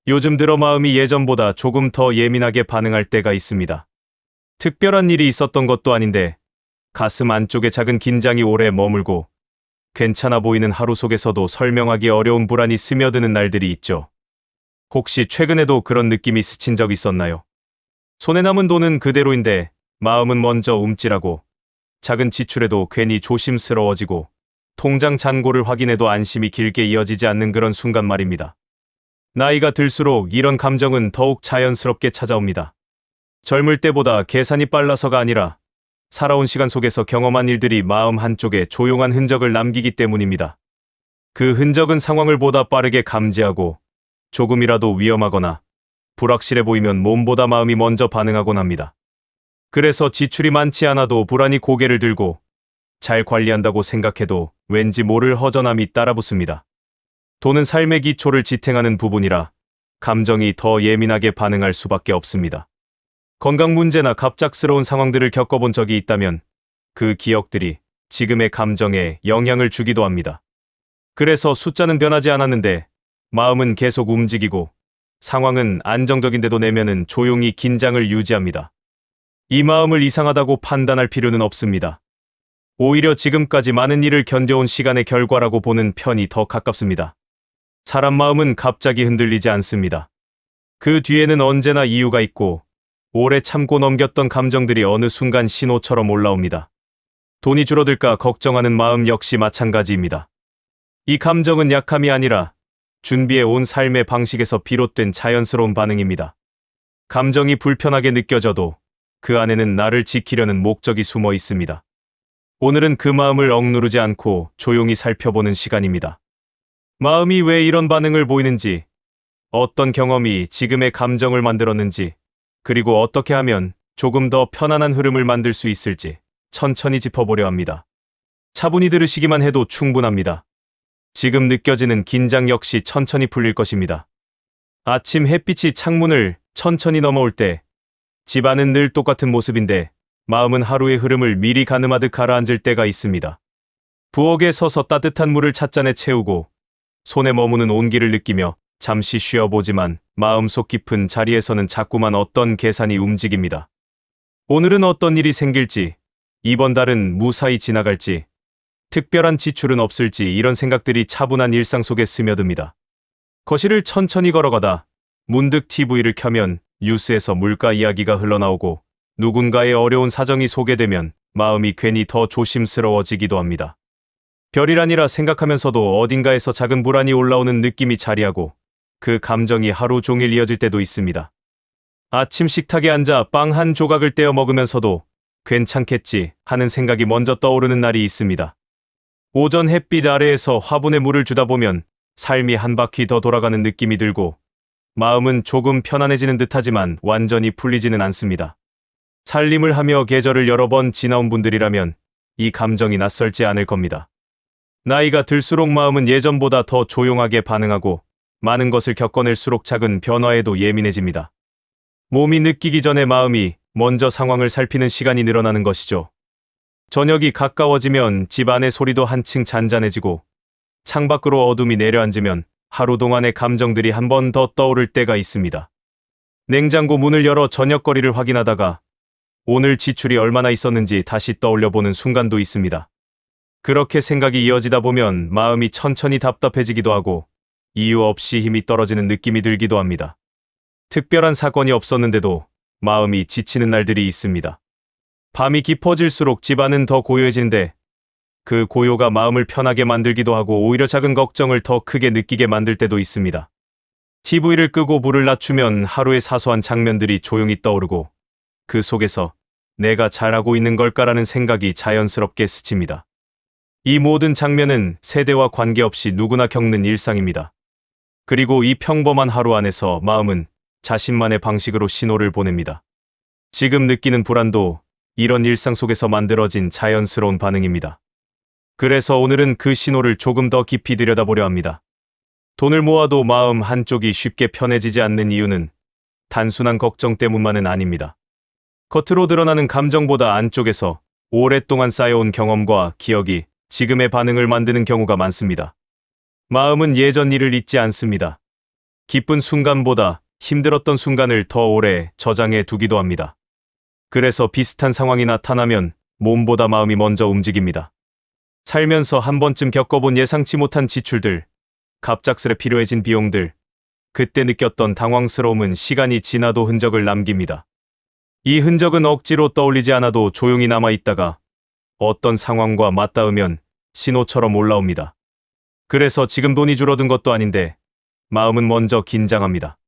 요즘 들어 마음이 예전보다 조금 더 예민하게 반응할 때가 있습니다. 특별한 일이 있었던 것도 아닌데 가슴 안쪽에 작은 긴장이 오래 머물고 괜찮아 보이는 하루 속에서도 설명하기 어려운 불안이 스며드는 날들이 있죠. 혹시 최근에도 그런 느낌이 스친 적 있었나요? 손에 남은 돈은 그대로인데 마음은 먼저 움찔하고 작은 지출에도 괜히 조심스러워지고 통장 잔고를 확인해도 안심이 길게 이어지지 않는 그런 순간 말입니다. 나이가 들수록 이런 감정은 더욱 자연스럽게 찾아옵니다. 젊을 때보다 계산이 빨라서가 아니라 살아온 시간 속에서 경험한 일들이 마음 한쪽에 조용한 흔적을 남기기 때문입니다. 그 흔적은 상황을 보다 빠르게 감지하고 조금이라도 위험하거나 불확실해 보이면 몸보다 마음이 먼저 반응하곤 합니다. 그래서 지출이 많지 않아도 불안히 고개를 들고 잘 관리한다고 생각해도 왠지 모를 허전함이 따라붙습니다. 돈은 삶의 기초를 지탱하는 부분이라 감정이 더 예민하게 반응할 수밖에 없습니다. 건강 문제나 갑작스러운 상황들을 겪어본 적이 있다면 그 기억들이 지금의 감정에 영향을 주기도 합니다. 그래서 숫자는 변하지 않았는데 마음은 계속 움직이고 상황은 안정적인데도 내면은 조용히 긴장을 유지합니다. 이 마음을 이상하다고 판단할 필요는 없습니다. 오히려 지금까지 많은 일을 견뎌온 시간의 결과라고 보는 편이 더 가깝습니다. 사람 마음은 갑자기 흔들리지 않습니다. 그 뒤에는 언제나 이유가 있고 오래 참고 넘겼던 감정들이 어느 순간 신호처럼 올라옵니다. 돈이 줄어들까 걱정하는 마음 역시 마찬가지입니다. 이 감정은 약함이 아니라 준비해 온 삶의 방식에서 비롯된 자연스러운 반응입니다. 감정이 불편하게 느껴져도 그 안에는 나를 지키려는 목적이 숨어 있습니다. 오늘은 그 마음을 억누르지 않고 조용히 살펴보는 시간입니다. 마음이 왜 이런 반응을 보이는지, 어떤 경험이 지금의 감정을 만들었는지, 그리고 어떻게 하면 조금 더 편안한 흐름을 만들 수 있을지 천천히 짚어보려 합니다. 차분히 들으시기만 해도 충분합니다. 지금 느껴지는 긴장 역시 천천히 풀릴 것입니다. 아침 햇빛이 창문을 천천히 넘어올 때 집안은 늘 똑같은 모습인데 마음은 하루의 흐름을 미리 가늠하듯 가라앉을 때가 있습니다. 부엌에 서서 따뜻한 물을 찻잔에 채우고 손에 머무는 온기를 느끼며 잠시 쉬어보지만 마음속 깊은 자리에서는 자꾸만 어떤 계산이 움직입니다. 오늘은 어떤 일이 생길지, 이번 달은 무사히 지나갈지, 특별한 지출은 없을지 이런 생각들이 차분한 일상 속에 스며듭니다. 거실을 천천히 걸어가다 문득 TV를 켜면 뉴스에서 물가 이야기가 흘러나오고 누군가의 어려운 사정이 소개되면 마음이 괜히 더 조심스러워지기도 합니다. 별일아니라 생각하면서도 어딘가에서 작은 불안이 올라오는 느낌이 자리하고 그 감정이 하루 종일 이어질 때도 있습니다. 아침 식탁에 앉아 빵 한 조각을 떼어 먹으면서도 괜찮겠지 하는 생각이 먼저 떠오르는 날이 있습니다. 오전 햇빛 아래에서 화분에 물을 주다 보면 삶이 한 바퀴 더 돌아가는 느낌이 들고 마음은 조금 편안해지는 듯하지만 완전히 풀리지는 않습니다. 살림을 하며 계절을 여러 번 지나온 분들이라면 이 감정이 낯설지 않을 겁니다. 나이가 들수록 마음은 예전보다 더 조용하게 반응하고 많은 것을 겪어낼수록 작은 변화에도 예민해집니다. 몸이 느끼기 전에 마음이 먼저 상황을 살피는 시간이 늘어나는 것이죠. 저녁이 가까워지면 집 안의 소리도 한층 잔잔해지고 창밖으로 어둠이 내려앉으면 하루 동안의 감정들이 한 번 더 떠오를 때가 있습니다. 냉장고 문을 열어 저녁거리를 확인하다가 오늘 지출이 얼마나 있었는지 다시 떠올려보는 순간도 있습니다. 그렇게 생각이 이어지다 보면 마음이 천천히 답답해지기도 하고 이유 없이 힘이 떨어지는 느낌이 들기도 합니다. 특별한 사건이 없었는데도 마음이 지치는 날들이 있습니다. 밤이 깊어질수록 집안은 더 고요해지는데 그 고요가 마음을 편하게 만들기도 하고 오히려 작은 걱정을 더 크게 느끼게 만들 때도 있습니다. TV를 끄고 불을 낮추면 하루의 사소한 장면들이 조용히 떠오르고 그 속에서 내가 잘하고 있는 걸까라는 생각이 자연스럽게 스칩니다. 이 모든 장면은 세대와 관계없이 누구나 겪는 일상입니다. 그리고 이 평범한 하루 안에서 마음은 자신만의 방식으로 신호를 보냅니다. 지금 느끼는 불안도 이런 일상 속에서 만들어진 자연스러운 반응입니다. 그래서 오늘은 그 신호를 조금 더 깊이 들여다보려 합니다. 돈을 모아도 마음 한쪽이 쉽게 편해지지 않는 이유는 단순한 걱정 때문만은 아닙니다. 겉으로 드러나는 감정보다 안쪽에서 오랫동안 쌓여온 경험과 기억이 지금의 반응을 만드는 경우가 많습니다. 마음은 예전 일을 잊지 않습니다. 기쁜 순간보다 힘들었던 순간을 더 오래 저장해 두기도 합니다. 그래서 비슷한 상황이 나타나면 몸보다 마음이 먼저 움직입니다. 살면서 한 번쯤 겪어본 예상치 못한 지출들, 갑작스레 필요해진 비용들, 그때 느꼈던 당황스러움은 시간이 지나도 흔적을 남깁니다. 이 흔적은 억지로 떠올리지 않아도 조용히 남아있다가 어떤 상황과 맞닿으면 신호처럼 올라옵니다. 그래서 지금 돈이 줄어든 것도 아닌데 마음은 먼저 긴장합니다.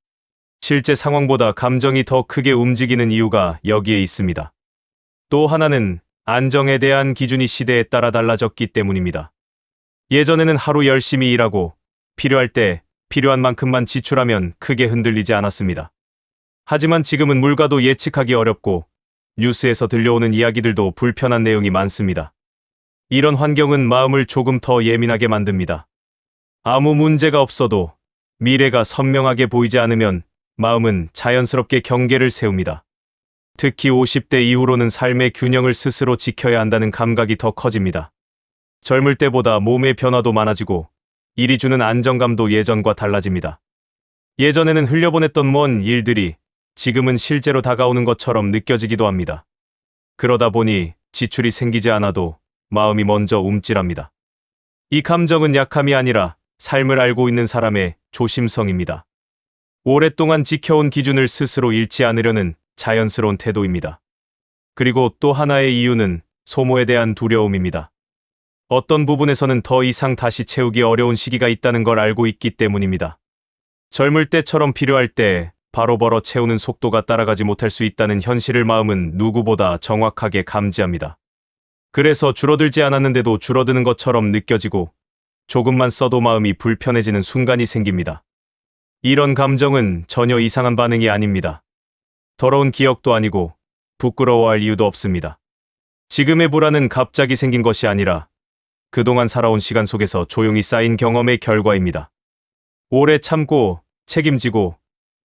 실제 상황보다 감정이 더 크게 움직이는 이유가 여기에 있습니다. 또 하나는 안정에 대한 기준이 시대에 따라 달라졌기 때문입니다. 예전에는 하루 열심히 일하고 필요할 때 필요한 만큼만 지출하면 크게 흔들리지 않았습니다. 하지만 지금은 물가도 예측하기 어렵고 뉴스에서 들려오는 이야기들도 불편한 내용이 많습니다. 이런 환경은 마음을 조금 더 예민하게 만듭니다. 아무 문제가 없어도 미래가 선명하게 보이지 않으면 마음은 자연스럽게 경계를 세웁니다. 특히 50대 이후로는 삶의 균형을 스스로 지켜야 한다는 감각이 더 커집니다. 젊을 때보다 몸의 변화도 많아지고 일이 주는 안정감도 예전과 달라집니다. 예전에는 흘려보냈던 먼 일들이 지금은 실제로 다가오는 것처럼 느껴지기도 합니다. 그러다 보니 지출이 생기지 않아도 마음이 먼저 움찔합니다. 이 감정은 약함이 아니라 삶을 알고 있는 사람의 조심성입니다. 오랫동안 지켜온 기준을 스스로 잃지 않으려는 자연스러운 태도입니다. 그리고 또 하나의 이유는 소모에 대한 두려움입니다. 어떤 부분에서는 더 이상 다시 채우기 어려운 시기가 있다는 걸 알고 있기 때문입니다. 젊을 때처럼 필요할 때 바로 벌어 채우는 속도가 따라가지 못할 수 있다는 현실을 마음은 누구보다 정확하게 감지합니다. 그래서 줄어들지 않았는데도 줄어드는 것처럼 느껴지고 조금만 써도 마음이 불편해지는 순간이 생깁니다. 이런 감정은 전혀 이상한 반응이 아닙니다. 더러운 기억도 아니고 부끄러워할 이유도 없습니다. 지금의 불안은 갑자기 생긴 것이 아니라 그동안 살아온 시간 속에서 조용히 쌓인 경험의 결과입니다. 오래 참고 책임지고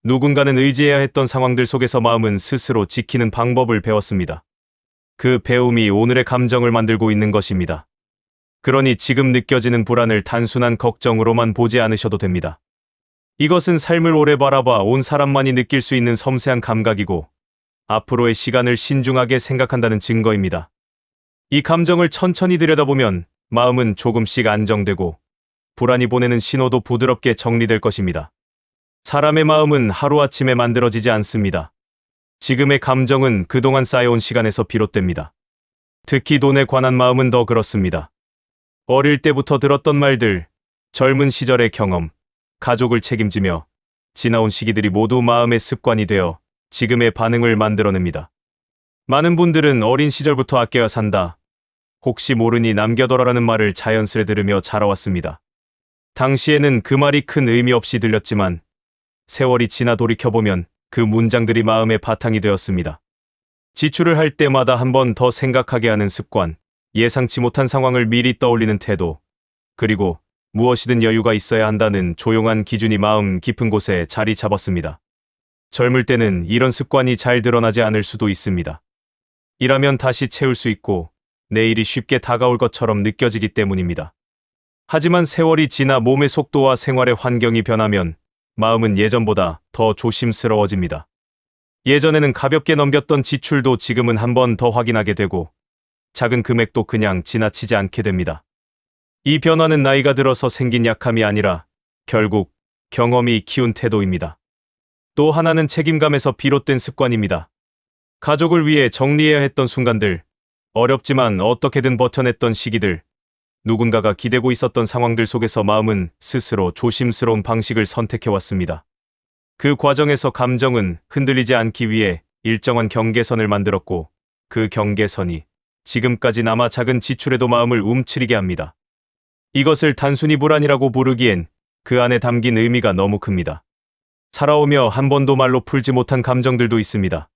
누군가는 의지해야 했던 상황들 속에서 마음은 스스로 지키는 방법을 배웠습니다. 그 배움이 오늘의 감정을 만들고 있는 것입니다. 그러니 지금 느껴지는 불안을 단순한 걱정으로만 보지 않으셔도 됩니다. 이것은 삶을 오래 바라봐 온 사람만이 느낄 수 있는 섬세한 감각이고 앞으로의 시간을 신중하게 생각한다는 증거입니다. 이 감정을 천천히 들여다보면 마음은 조금씩 안정되고 불안이 보내는 신호도 부드럽게 정리될 것입니다. 사람의 마음은 하루아침에 만들어지지 않습니다. 지금의 감정은 그동안 쌓여온 시간에서 비롯됩니다. 특히 돈에 관한 마음은 더 그렇습니다. 어릴 때부터 들었던 말들, 젊은 시절의 경험, 가족을 책임지며 지나온 시기들이 모두 마음의 습관이 되어 지금의 반응을 만들어냅니다. 많은 분들은 어린 시절부터 아껴야 산다, 혹시 모르니 남겨둬라라는 말을 자연스레 들으며 자라왔습니다. 당시에는 그 말이 큰 의미 없이 들렸지만 세월이 지나 돌이켜보면 그 문장들이 마음의 바탕이 되었습니다. 지출을 할 때마다 한 번 더 생각하게 하는 습관, 예상치 못한 상황을 미리 떠올리는 태도, 그리고 무엇이든 여유가 있어야 한다는 조용한 기준이 마음 깊은 곳에 자리 잡았습니다. 젊을 때는 이런 습관이 잘 드러나지 않을 수도 있습니다. 일하면 다시 채울 수 있고 내일이 쉽게 다가올 것처럼 느껴지기 때문입니다. 하지만 세월이 지나 몸의 속도와 생활의 환경이 변하면 마음은 예전보다 더 조심스러워집니다. 예전에는 가볍게 넘겼던 지출도 지금은 한 번 더 확인하게 되고 작은 금액도 그냥 지나치지 않게 됩니다. 이 변화는 나이가 들어서 생긴 약함이 아니라 결국 경험이 키운 태도입니다. 또 하나는 책임감에서 비롯된 습관입니다. 가족을 위해 정리해야 했던 순간들, 어렵지만 어떻게든 버텨냈던 시기들, 누군가가 기대고 있었던 상황들 속에서 마음은 스스로 조심스러운 방식을 선택해왔습니다. 그 과정에서 감정은 흔들리지 않기 위해 일정한 경계선을 만들었고 그 경계선이 지금까지 남아 작은 지출에도 마음을 움츠리게 합니다. 이것을 단순히 불안이라고 부르기엔 그 안에 담긴 의미가 너무 큽니다. 살아오며 한 번도 말로 풀지 못한 감정들도 있습니다.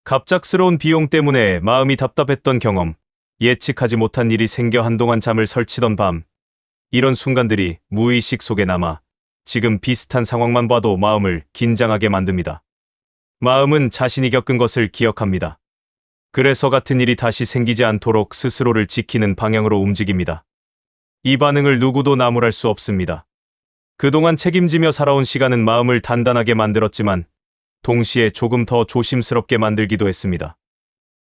갑작스러운 비용 때문에 마음이 답답했던 경험, 예측하지 못한 일이 생겨 한동안 잠을 설치던 밤, 이런 순간들이 무의식 속에 남아 지금 비슷한 상황만 봐도 마음을 긴장하게 만듭니다. 마음은 자신이 겪은 것을 기억합니다. 그래서 같은 일이 다시 생기지 않도록 스스로를 지키는 방향으로 움직입니다. 이 반응을 누구도 나무랄 수 없습니다. 그동안 책임지며 살아온 시간은 마음을 단단하게 만들었지만 동시에 조금 더 조심스럽게 만들기도 했습니다.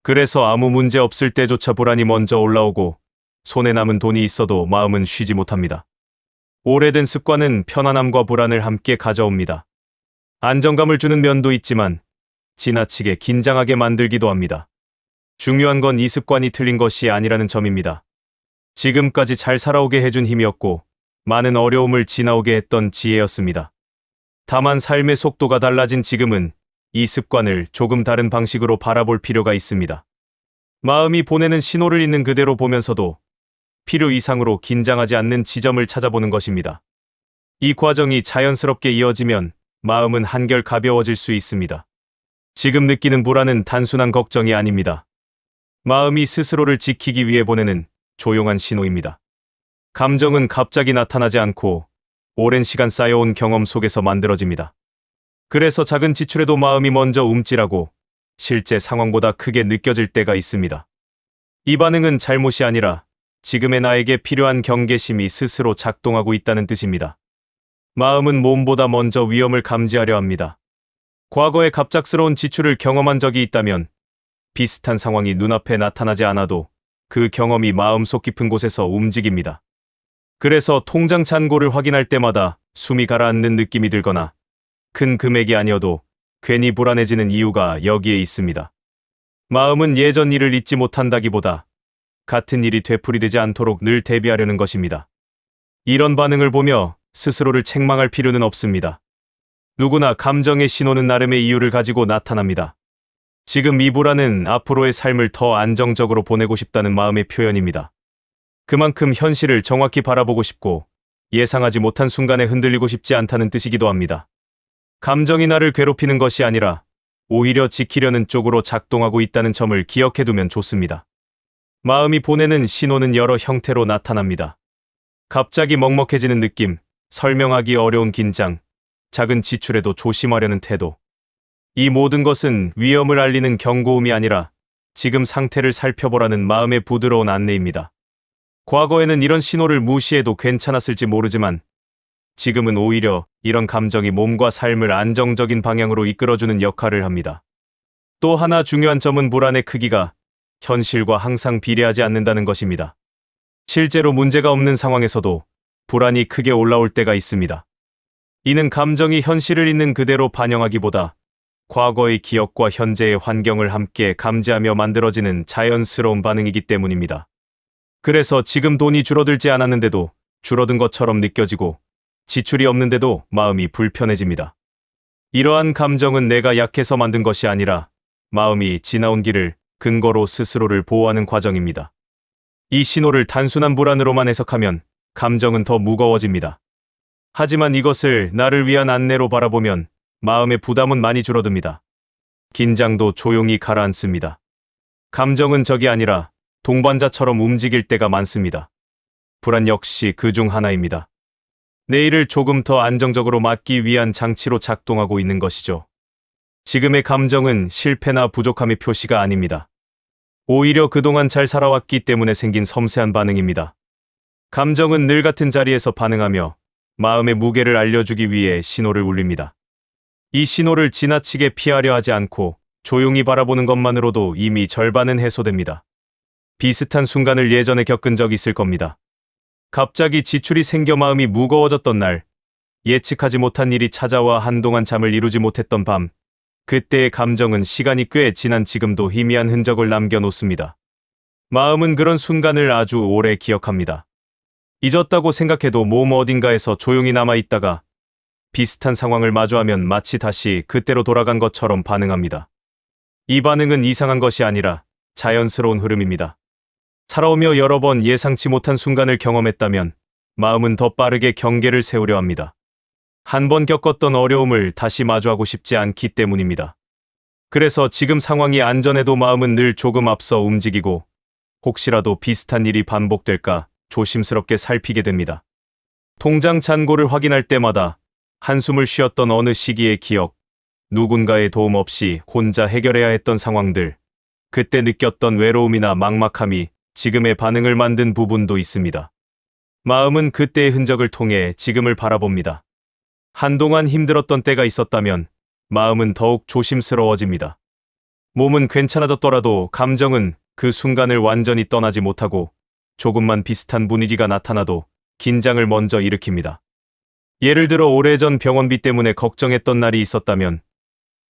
그래서 아무 문제 없을 때조차 불안이 먼저 올라오고 손에 남은 돈이 있어도 마음은 쉬지 못합니다. 오래된 습관은 편안함과 불안을 함께 가져옵니다. 안정감을 주는 면도 있지만 지나치게 긴장하게 만들기도 합니다. 중요한 건 이 습관이 틀린 것이 아니라는 점입니다. 지금까지 잘 살아오게 해준 힘이었고 많은 어려움을 지나오게 했던 지혜였습니다. 다만 삶의 속도가 달라진 지금은 이 습관을 조금 다른 방식으로 바라볼 필요가 있습니다. 마음이 보내는 신호를 있는 그대로 보면서도 필요 이상으로 긴장하지 않는 지점을 찾아보는 것입니다. 이 과정이 자연스럽게 이어지면 마음은 한결 가벼워질 수 있습니다. 지금 느끼는 불안은 단순한 걱정이 아닙니다. 마음이 스스로를 지키기 위해 보내는 조용한 신호입니다. 감정은 갑자기 나타나지 않고 오랜 시간 쌓여온 경험 속에서 만들어집니다. 그래서 작은 지출에도 마음이 먼저 움찔하고 실제 상황보다 크게 느껴질 때가 있습니다. 이 반응은 잘못이 아니라 지금의 나에게 필요한 경계심이 스스로 작동하고 있다는 뜻입니다. 마음은 몸보다 먼저 위험을 감지하려 합니다. 과거에 갑작스러운 지출을 경험한 적이 있다면 비슷한 상황이 눈앞에 나타나지 않아도 그 경험이 마음속 깊은 곳에서 움직입니다. 그래서 통장 잔고를 확인할 때마다 숨이 가라앉는 느낌이 들거나 큰 금액이 아니어도 괜히 불안해지는 이유가 여기에 있습니다. 마음은 예전 일을 잊지 못한다기보다 같은 일이 되풀이되지 않도록 늘 대비하려는 것입니다. 이런 반응을 보며 스스로를 책망할 필요는 없습니다. 누구나 감정의 신호는 나름의 이유를 가지고 나타납니다. 지금 이 불안은 앞으로의 삶을 더 안정적으로 보내고 싶다는 마음의 표현입니다. 그만큼 현실을 정확히 바라보고 싶고 예상하지 못한 순간에 흔들리고 싶지 않다는 뜻이기도 합니다. 감정이 나를 괴롭히는 것이 아니라 오히려 지키려는 쪽으로 작동하고 있다는 점을 기억해두면 좋습니다. 마음이 보내는 신호는 여러 형태로 나타납니다. 갑자기 먹먹해지는 느낌, 설명하기 어려운 긴장, 작은 지출에도 조심하려는 태도. 이 모든 것은 위험을 알리는 경고음이 아니라 지금 상태를 살펴보라는 마음의 부드러운 안내입니다. 과거에는 이런 신호를 무시해도 괜찮았을지 모르지만 지금은 오히려 이런 감정이 몸과 삶을 안정적인 방향으로 이끌어주는 역할을 합니다. 또 하나 중요한 점은 불안의 크기가 현실과 항상 비례하지 않는다는 것입니다. 실제로 문제가 없는 상황에서도 불안이 크게 올라올 때가 있습니다. 이는 감정이 현실을 있는 그대로 반영하기보다 과거의 기억과 현재의 환경을 함께 감지하며 만들어지는 자연스러운 반응이기 때문입니다. 그래서 지금 돈이 줄어들지 않았는데도 줄어든 것처럼 느껴지고 지출이 없는데도 마음이 불편해집니다. 이러한 감정은 내가 약해서 만든 것이 아니라 마음이 지나온 길을 근거로 스스로를 보호하는 과정입니다. 이 신호를 단순한 불안으로만 해석하면 감정은 더 무거워집니다. 하지만 이것을 나를 위한 안내로 바라보면 마음의 부담은 많이 줄어듭니다. 긴장도 조용히 가라앉습니다. 감정은 적이 아니라 동반자처럼 움직일 때가 많습니다. 불안 역시 그 중 하나입니다. 내일을 조금 더 안정적으로 맞기 위한 장치로 작동하고 있는 것이죠. 지금의 감정은 실패나 부족함의 표시가 아닙니다. 오히려 그동안 잘 살아왔기 때문에 생긴 섬세한 반응입니다. 감정은 늘 같은 자리에서 반응하며 마음의 무게를 알려주기 위해 신호를 울립니다. 이 신호를 지나치게 피하려 하지 않고 조용히 바라보는 것만으로도 이미 절반은 해소됩니다. 비슷한 순간을 예전에 겪은 적 있을 겁니다. 갑자기 지출이 생겨 마음이 무거워졌던 날, 예측하지 못한 일이 찾아와 한동안 잠을 이루지 못했던 밤, 그때의 감정은 시간이 꽤 지난 지금도 희미한 흔적을 남겨놓습니다. 마음은 그런 순간을 아주 오래 기억합니다. 잊었다고 생각해도 몸 어딘가에서 조용히 남아있다가 비슷한 상황을 마주하면 마치 다시 그때로 돌아간 것처럼 반응합니다. 이 반응은 이상한 것이 아니라 자연스러운 흐름입니다. 살아오며 여러 번 예상치 못한 순간을 경험했다면 마음은 더 빠르게 경계를 세우려 합니다. 한 번 겪었던 어려움을 다시 마주하고 싶지 않기 때문입니다. 그래서 지금 상황이 안전해도 마음은 늘 조금 앞서 움직이고 혹시라도 비슷한 일이 반복될까 조심스럽게 살피게 됩니다. 통장 잔고를 확인할 때마다 한숨을 쉬었던 어느 시기의 기억, 누군가의 도움 없이 혼자 해결해야 했던 상황들, 그때 느꼈던 외로움이나 막막함이 지금의 반응을 만든 부분도 있습니다. 마음은 그때의 흔적을 통해 지금을 바라봅니다. 한동안 힘들었던 때가 있었다면 마음은 더욱 조심스러워집니다. 몸은 괜찮아졌더라도 감정은 그 순간을 완전히 떠나지 못하고 조금만 비슷한 분위기가 나타나도 긴장을 먼저 일으킵니다. 예를 들어 오래전 병원비 때문에 걱정했던 날이 있었다면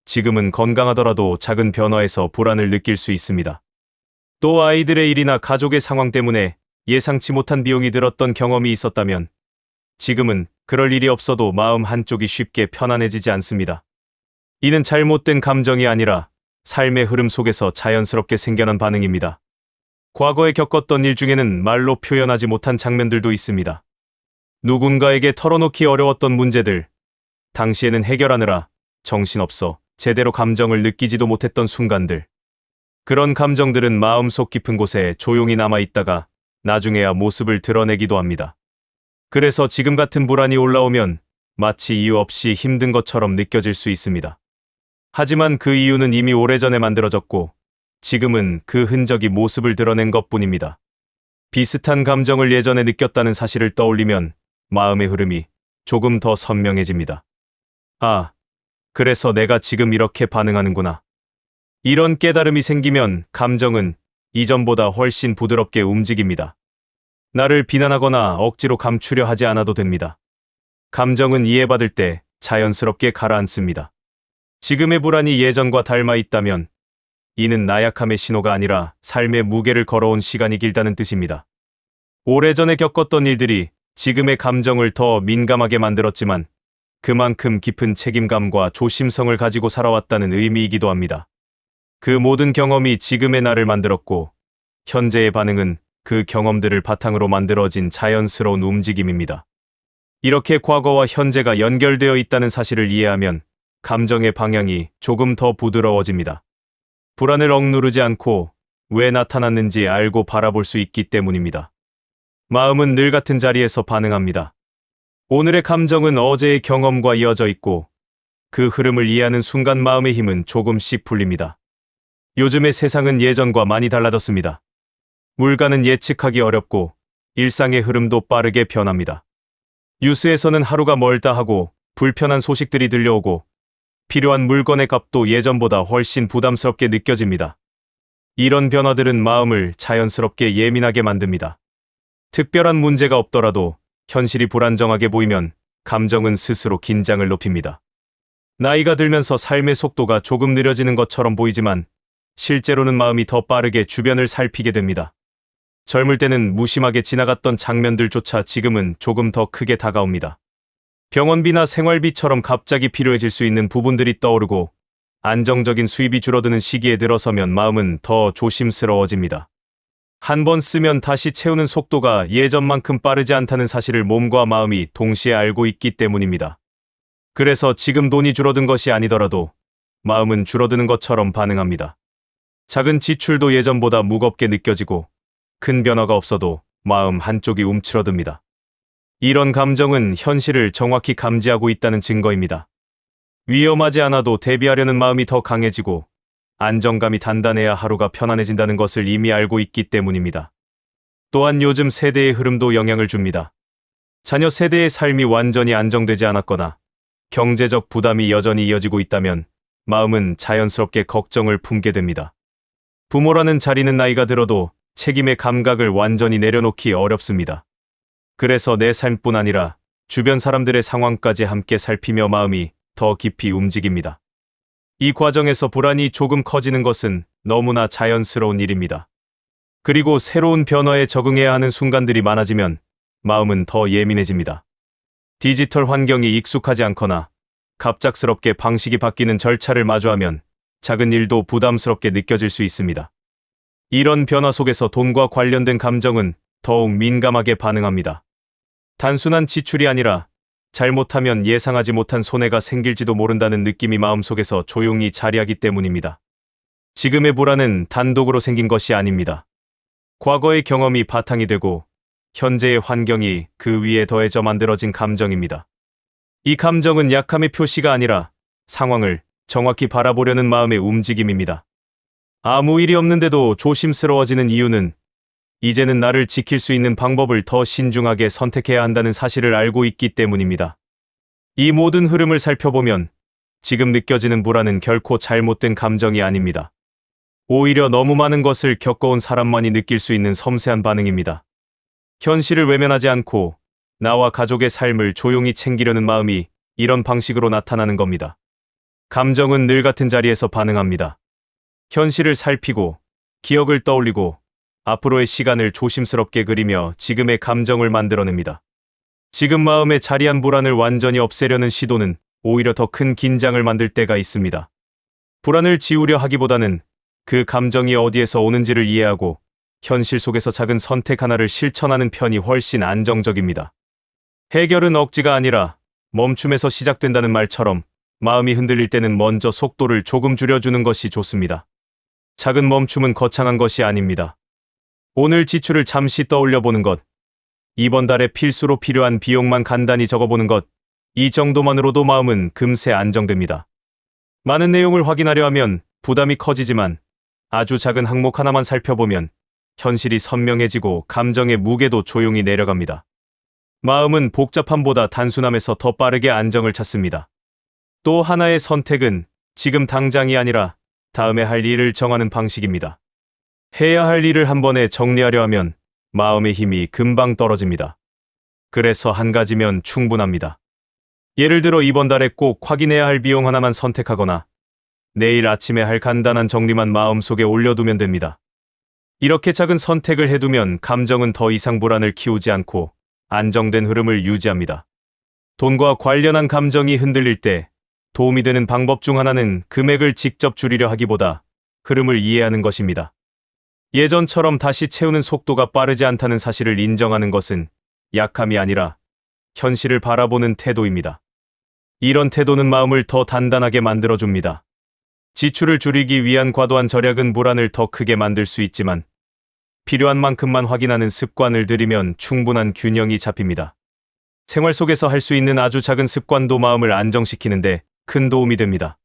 지금은 건강하더라도 작은 변화에서 불안을 느낄 수 있습니다. 또 아이들의 일이나 가족의 상황 때문에 예상치 못한 비용이 들었던 경험이 있었다면 지금은 그럴 일이 없어도 마음 한쪽이 쉽게 편안해지지 않습니다. 이는 잘못된 감정이 아니라 삶의 흐름 속에서 자연스럽게 생겨난 반응입니다. 과거에 겪었던 일 중에는 말로 표현하지 못한 장면들도 있습니다. 누군가에게 털어놓기 어려웠던 문제들, 당시에는 해결하느라 정신없어 제대로 감정을 느끼지도 못했던 순간들. 그런 감정들은 마음속 깊은 곳에 조용히 남아있다가 나중에야 모습을 드러내기도 합니다. 그래서 지금 같은 불안이 올라오면 마치 이유 없이 힘든 것처럼 느껴질 수 있습니다. 하지만 그 이유는 이미 오래전에 만들어졌고 지금은 그 흔적이 모습을 드러낸 것뿐입니다. 비슷한 감정을 예전에 느꼈다는 사실을 떠올리면 마음의 흐름이 조금 더 선명해집니다. 아, 그래서 내가 지금 이렇게 반응하는구나. 이런 깨달음이 생기면 감정은 이전보다 훨씬 부드럽게 움직입니다. 나를 비난하거나 억지로 감추려 하지 않아도 됩니다. 감정은 이해받을 때 자연스럽게 가라앉습니다. 지금의 불안이 예전과 닮아 있다면 이는 나약함의 신호가 아니라 삶의 무게를 걸어온 시간이 길다는 뜻입니다. 오래전에 겪었던 일들이 지금의 감정을 더 민감하게 만들었지만 그만큼 깊은 책임감과 조심성을 가지고 살아왔다는 의미이기도 합니다. 그 모든 경험이 지금의 나를 만들었고 현재의 반응은 그 경험들을 바탕으로 만들어진 자연스러운 움직임입니다. 이렇게 과거와 현재가 연결되어 있다는 사실을 이해하면 감정의 방향이 조금 더 부드러워집니다. 불안을 억누르지 않고 왜 나타났는지 알고 바라볼 수 있기 때문입니다. 마음은 늘 같은 자리에서 반응합니다. 오늘의 감정은 어제의 경험과 이어져 있고 그 흐름을 이해하는 순간 마음의 힘은 조금씩 풀립니다. 요즘의 세상은 예전과 많이 달라졌습니다. 물가는 예측하기 어렵고 일상의 흐름도 빠르게 변합니다. 뉴스에서는 하루가 멀다 하고 불편한 소식들이 들려오고 필요한 물건의 값도 예전보다 훨씬 부담스럽게 느껴집니다. 이런 변화들은 마음을 자연스럽게 예민하게 만듭니다. 특별한 문제가 없더라도 현실이 불안정하게 보이면 감정은 스스로 긴장을 높입니다. 나이가 들면서 삶의 속도가 조금 느려지는 것처럼 보이지만 실제로는 마음이 더 빠르게 주변을 살피게 됩니다. 젊을 때는 무심하게 지나갔던 장면들조차 지금은 조금 더 크게 다가옵니다. 병원비나 생활비처럼 갑자기 필요해질 수 있는 부분들이 떠오르고 안정적인 수입이 줄어드는 시기에 들어서면 마음은 더 조심스러워집니다. 한 번 쓰면 다시 채우는 속도가 예전만큼 빠르지 않다는 사실을 몸과 마음이 동시에 알고 있기 때문입니다. 그래서 지금 돈이 줄어든 것이 아니더라도 마음은 줄어드는 것처럼 반응합니다. 작은 지출도 예전보다 무겁게 느껴지고 큰 변화가 없어도 마음 한쪽이 움츠러듭니다. 이런 감정은 현실을 정확히 감지하고 있다는 증거입니다. 위험하지 않아도 대비하려는 마음이 더 강해지고 안정감이 단단해야 하루가 편안해진다는 것을 이미 알고 있기 때문입니다. 또한 요즘 세대의 흐름도 영향을 줍니다. 자녀 세대의 삶이 완전히 안정되지 않았거나 경제적 부담이 여전히 이어지고 있다면 마음은 자연스럽게 걱정을 품게 됩니다. 부모라는 자리는 나이가 들어도 책임의 감각을 완전히 내려놓기 어렵습니다. 그래서 내 삶뿐 아니라 주변 사람들의 상황까지 함께 살피며 마음이 더 깊이 움직입니다. 이 과정에서 불안이 조금 커지는 것은 너무나 자연스러운 일입니다. 그리고 새로운 변화에 적응해야 하는 순간들이 많아지면 마음은 더 예민해집니다. 디지털 환경이 익숙하지 않거나 갑작스럽게 방식이 바뀌는 절차를 마주하면 작은 일도 부담스럽게 느껴질 수 있습니다. 이런 변화 속에서 돈과 관련된 감정은 더욱 민감하게 반응합니다. 단순한 지출이 아니라 잘못하면 예상하지 못한 손해가 생길지도 모른다는 느낌이 마음속에서 조용히 자리하기 때문입니다. 지금의 불안은 단독으로 생긴 것이 아닙니다. 과거의 경험이 바탕이 되고 현재의 환경이 그 위에 더해져 만들어진 감정입니다. 이 감정은 약함의 표시가 아니라 상황을 정확히 바라보려는 마음의 움직임입니다. 아무 일이 없는데도 조심스러워지는 이유는 이제는 나를 지킬 수 있는 방법을 더 신중하게 선택해야 한다는 사실을 알고 있기 때문입니다. 이 모든 흐름을 살펴보면 지금 느껴지는 불안은 결코 잘못된 감정이 아닙니다. 오히려 너무 많은 것을 겪어온 사람만이 느낄 수 있는 섬세한 반응입니다. 현실을 외면하지 않고 나와 가족의 삶을 조용히 챙기려는 마음이 이런 방식으로 나타나는 겁니다. 감정은 늘 같은 자리에서 반응합니다. 현실을 살피고 기억을 떠올리고 앞으로의 시간을 조심스럽게 그리며 지금의 감정을 만들어냅니다. 지금 마음에 자리한 불안을 완전히 없애려는 시도는 오히려 더 큰 긴장을 만들 때가 있습니다. 불안을 지우려 하기보다는 그 감정이 어디에서 오는지를 이해하고 현실 속에서 작은 선택 하나를 실천하는 편이 훨씬 안정적입니다. 해결은 억지가 아니라 멈춤에서 시작된다는 말처럼 마음이 흔들릴 때는 먼저 속도를 조금 줄여주는 것이 좋습니다. 작은 멈춤은 거창한 것이 아닙니다. 오늘 지출을 잠시 떠올려 보는 것, 이번 달에 필수로 필요한 비용만 간단히 적어보는 것, 이 정도만으로도 마음은 금세 안정됩니다. 많은 내용을 확인하려 하면 부담이 커지지만 아주 작은 항목 하나만 살펴보면 현실이 선명해지고 감정의 무게도 조용히 내려갑니다. 마음은 복잡함보다 단순함에서 더 빠르게 안정을 찾습니다. 또 하나의 선택은 지금 당장이 아니라 다음에 할 일을 정하는 방식입니다. 해야 할 일을 한 번에 정리하려 하면 마음의 힘이 금방 떨어집니다. 그래서 한 가지면 충분합니다. 예를 들어 이번 달에 꼭 확인해야 할 비용 하나만 선택하거나 내일 아침에 할 간단한 정리만 마음속에 올려두면 됩니다. 이렇게 작은 선택을 해두면 감정은 더 이상 불안을 키우지 않고 안정된 흐름을 유지합니다. 돈과 관련한 감정이 흔들릴 때 도움이 되는 방법 중 하나는 금액을 직접 줄이려 하기보다 흐름을 이해하는 것입니다. 예전처럼 다시 채우는 속도가 빠르지 않다는 사실을 인정하는 것은 약함이 아니라 현실을 바라보는 태도입니다. 이런 태도는 마음을 더 단단하게 만들어줍니다. 지출을 줄이기 위한 과도한 절약은 불안을 더 크게 만들 수 있지만 필요한 만큼만 확인하는 습관을 들이면 충분한 균형이 잡힙니다. 생활 속에서 할 수 있는 아주 작은 습관도 마음을 안정시키는데 큰 도움이 됩니다.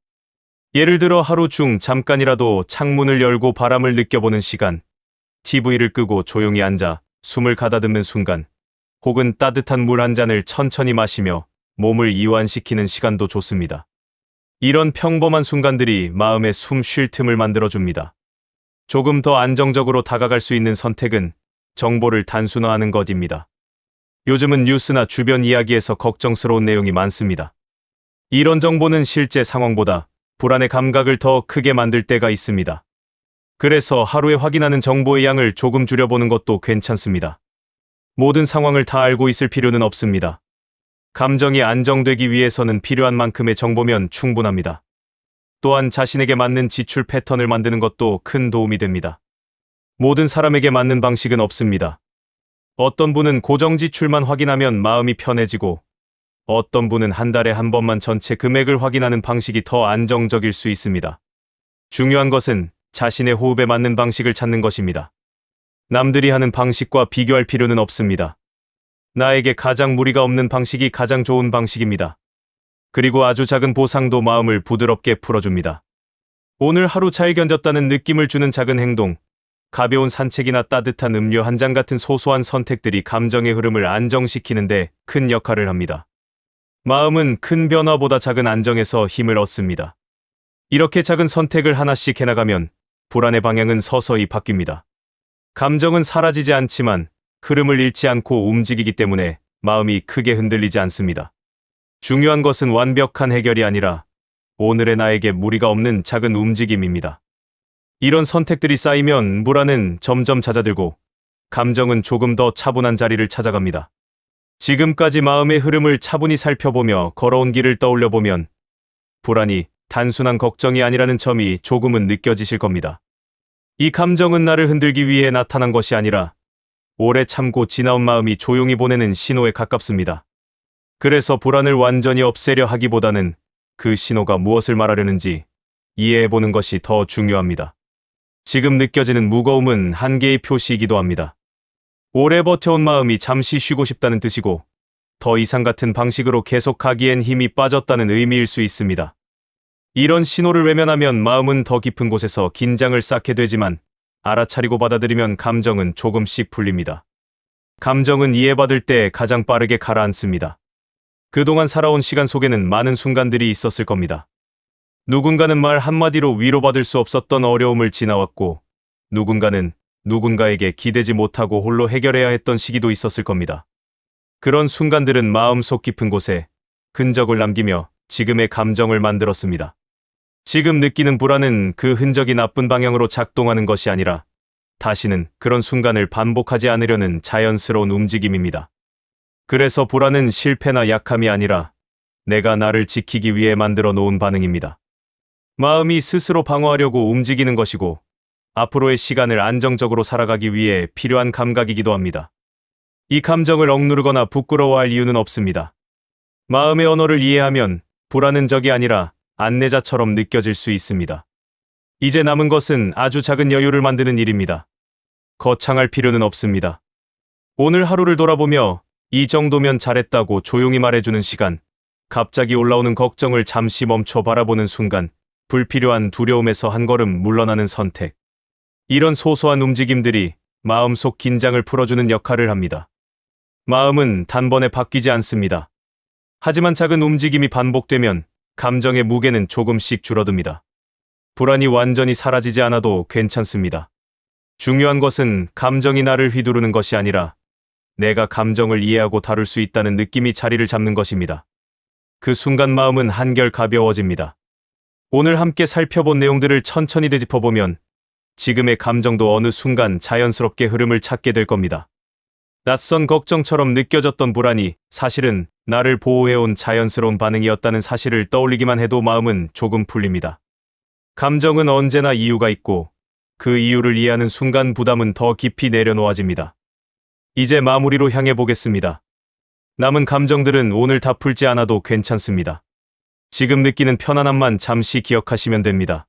예를 들어 하루 중 잠깐이라도 창문을 열고 바람을 느껴보는 시간, TV를 끄고 조용히 앉아 숨을 가다듬는 순간, 혹은 따뜻한 물 한 잔을 천천히 마시며 몸을 이완시키는 시간도 좋습니다. 이런 평범한 순간들이 마음에 숨 쉴 틈을 만들어줍니다. 조금 더 안정적으로 다가갈 수 있는 선택은 정보를 단순화하는 것입니다. 요즘은 뉴스나 주변 이야기에서 걱정스러운 내용이 많습니다. 이런 정보는 실제 상황보다 불안의 감각을 더 크게 만들 때가 있습니다. 그래서 하루에 확인하는 정보의 양을 조금 줄여보는 것도 괜찮습니다. 모든 상황을 다 알고 있을 필요는 없습니다. 감정이 안정되기 위해서는 필요한 만큼의 정보면 충분합니다. 또한 자신에게 맞는 지출 패턴을 만드는 것도 큰 도움이 됩니다. 모든 사람에게 맞는 방식은 없습니다. 어떤 분은 고정 지출만 확인하면 마음이 편해지고 어떤 분은 한 달에 한 번만 전체 금액을 확인하는 방식이 더 안정적일 수 있습니다. 중요한 것은 자신의 호흡에 맞는 방식을 찾는 것입니다. 남들이 하는 방식과 비교할 필요는 없습니다. 나에게 가장 무리가 없는 방식이 가장 좋은 방식입니다. 그리고 아주 작은 보상도 마음을 부드럽게 풀어줍니다. 오늘 하루 잘 견뎠다는 느낌을 주는 작은 행동, 가벼운 산책이나 따뜻한 음료 한 잔 같은 소소한 선택들이 감정의 흐름을 안정시키는데 큰 역할을 합니다. 마음은 큰 변화보다 작은 안정에서 힘을 얻습니다. 이렇게 작은 선택을 하나씩 해나가면 불안의 방향은 서서히 바뀝니다. 감정은 사라지지 않지만 흐름을 잃지 않고 움직이기 때문에 마음이 크게 흔들리지 않습니다. 중요한 것은 완벽한 해결이 아니라 오늘의 나에게 무리가 없는 작은 움직임입니다. 이런 선택들이 쌓이면 불안은 점점 잦아들고 감정은 조금 더 차분한 자리를 찾아갑니다. 지금까지 마음의 흐름을 차분히 살펴보며 걸어온 길을 떠올려보면 불안이 단순한 걱정이 아니라는 점이 조금은 느껴지실 겁니다. 이 감정은 나를 흔들기 위해 나타난 것이 아니라 오래 참고 지나온 마음이 조용히 보내는 신호에 가깝습니다. 그래서 불안을 완전히 없애려 하기보다는 그 신호가 무엇을 말하려는지 이해해보는 것이 더 중요합니다. 지금 느껴지는 무거움은 한계의 표시이기도 합니다. 오래 버텨온 마음이 잠시 쉬고 싶다는 뜻이고 더 이상 같은 방식으로 계속하기엔 힘이 빠졌다는 의미일 수 있습니다. 이런 신호를 외면하면 마음은 더 깊은 곳에서 긴장을 쌓게 되지만 알아차리고 받아들이면 감정은 조금씩 풀립니다. 감정은 이해받을 때 가장 빠르게 가라앉습니다. 그동안 살아온 시간 속에는 많은 순간들이 있었을 겁니다. 누군가는 말 한마디로 위로받을 수 없었던 어려움을 지나왔고, 누군가는 누군가에게 기대지 못하고 홀로 해결해야 했던 시기도 있었을 겁니다. 그런 순간들은 마음속 깊은 곳에 흔적을 남기며 지금의 감정을 만들었습니다. 지금 느끼는 불안은 그 흔적이 나쁜 방향으로 작동하는 것이 아니라 다시는 그런 순간을 반복하지 않으려는 자연스러운 움직임입니다. 그래서 불안은 실패나 약함이 아니라 내가 나를 지키기 위해 만들어 놓은 반응입니다. 마음이 스스로 방어하려고 움직이는 것이고 앞으로의 시간을 안정적으로 살아가기 위해 필요한 감각이기도 합니다. 이 감정을 억누르거나 부끄러워할 이유는 없습니다. 마음의 언어를 이해하면 불안은 적이 아니라 안내자처럼 느껴질 수 있습니다. 이제 남은 것은 아주 작은 여유를 만드는 일입니다. 거창할 필요는 없습니다. 오늘 하루를 돌아보며 이 정도면 잘했다고 조용히 말해주는 시간, 갑자기 올라오는 걱정을 잠시 멈춰 바라보는 순간, 불필요한 두려움에서 한 걸음 물러나는 선택. 이런 소소한 움직임들이 마음속 긴장을 풀어주는 역할을 합니다. 마음은 단번에 바뀌지 않습니다. 하지만 작은 움직임이 반복되면 감정의 무게는 조금씩 줄어듭니다. 불안이 완전히 사라지지 않아도 괜찮습니다. 중요한 것은 감정이 나를 휘두르는 것이 아니라 내가 감정을 이해하고 다룰 수 있다는 느낌이 자리를 잡는 것입니다. 그 순간 마음은 한결 가벼워집니다. 오늘 함께 살펴본 내용들을 천천히 되짚어보면 지금의 감정도 어느 순간 자연스럽게 흐름을 찾게 될 겁니다. 낯선 걱정처럼 느껴졌던 불안이 사실은 나를 보호해온 자연스러운 반응이었다는 사실을 떠올리기만 해도 마음은 조금 풀립니다. 감정은 언제나 이유가 있고 그 이유를 이해하는 순간 부담은 더 깊이 내려놓아집니다. 이제 마무리로 향해 보겠습니다. 남은 감정들은 오늘 다 풀지 않아도 괜찮습니다. 지금 느끼는 편안함만 잠시 기억하시면 됩니다.